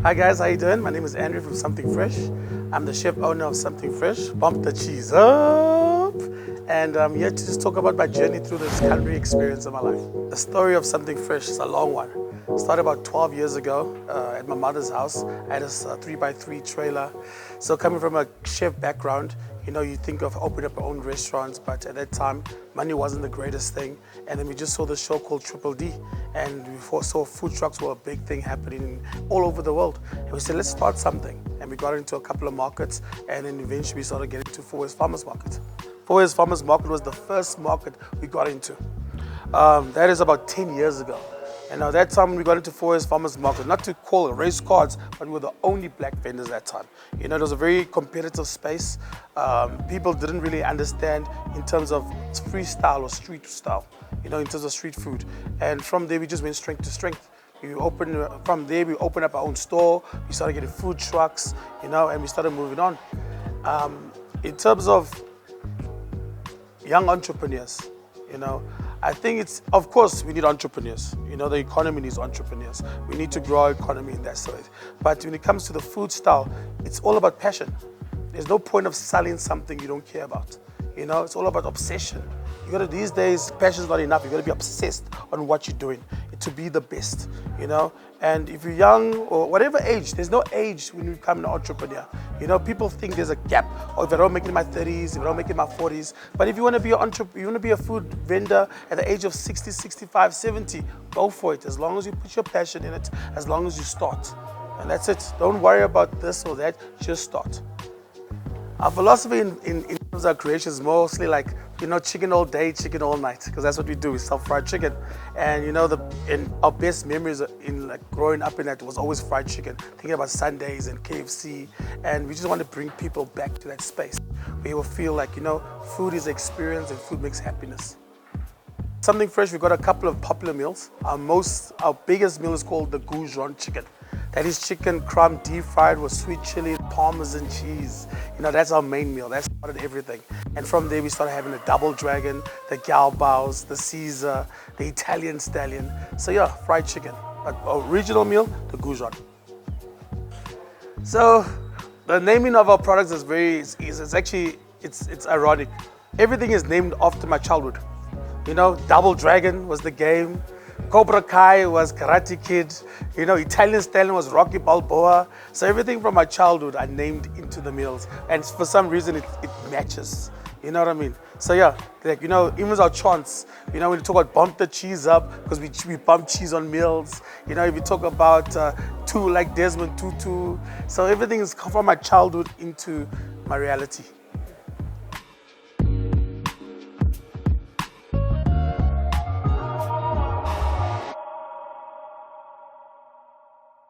Hi guys, how you doing? My name is Andrew from Sumting Fresh. I'm the chef owner of Sumting Fresh. Bump the cheese up! And I'm here to just talk about my journey through this culinary experience of my life. The story of Sumting Fresh is a long one. It started about 12 years ago at my mother's house. I had a 3x3 trailer. So coming from a chef background, you think of opening up your own restaurants, but at that time, money wasn't the greatest thing. And then we just saw this show called Triple D. And we saw food trucks were a big thing happening all over the world. And we said, let's start something. And we got into a couple of markets, and then eventually we started getting to Four Ways Farmers Market. Four Ways Farmers Market was the first market we got into. That is about 10 years ago. And at that time, we got into Four Ways Farmers Market, not to call it race cards, but we were the only black vendors at that time. It was a very competitive space. People didn't really understand in terms of freestyle or street style, in terms of street food. And from there, we just went strength to strength. From there, we opened up our own store. We started getting food trucks, and we started moving on. In terms of young entrepreneurs, I think of course, we need entrepreneurs. The economy needs entrepreneurs. We need to grow our economy in that side. But when it comes to the food style, it's all about passion. There's no point of selling something you don't care about. It's all about obsession. These days, passion is not enough. You got to be obsessed on what you're doing to be the best, And if you're young or whatever age, there's no age when you become an entrepreneur. People think there's a gap. Or if I don't make it in my 30s, if I don't make it in my 40s. But if you want to be an entrepreneur, you want to be a food vendor at the age of 60, 65, 70, go for it. As long as you put your passion in it, as long as you start. And that's it. Don't worry about this or that, just start. Our philosophy in terms of creation is mostly like, chicken all day, chicken all night, because that's what we do. We sell fried chicken, and our best memories in growing up in that was always fried chicken. Thinking about Sundays and KFC, and we just want to bring people back to that space where you will feel like food is experience and food makes happiness. Sumting Fresh, we've got a couple of popular meals. Our biggest meal is called the Goujon chicken. That is chicken crumb deep fried with sweet chili, parmesan cheese. That's our main meal. That started everything. And from there, we started having the double dragon, the galbaos, the Caesar, the Italian stallion. So yeah, fried chicken. But our original meal, the Goujon. So the naming of our products is it's ironic. Everything is named after my childhood. Double Dragon was the game. Cobra Kai was Karate Kid. Italian Stallion was Rocky Balboa. So everything from my childhood I named into the meals. And for some reason it matches. You know what I mean? So yeah, even our chants, when you talk about bump the cheese up, because we bump cheese on meals. If you talk about two like Desmond Tutu. So everything is from my childhood into my reality.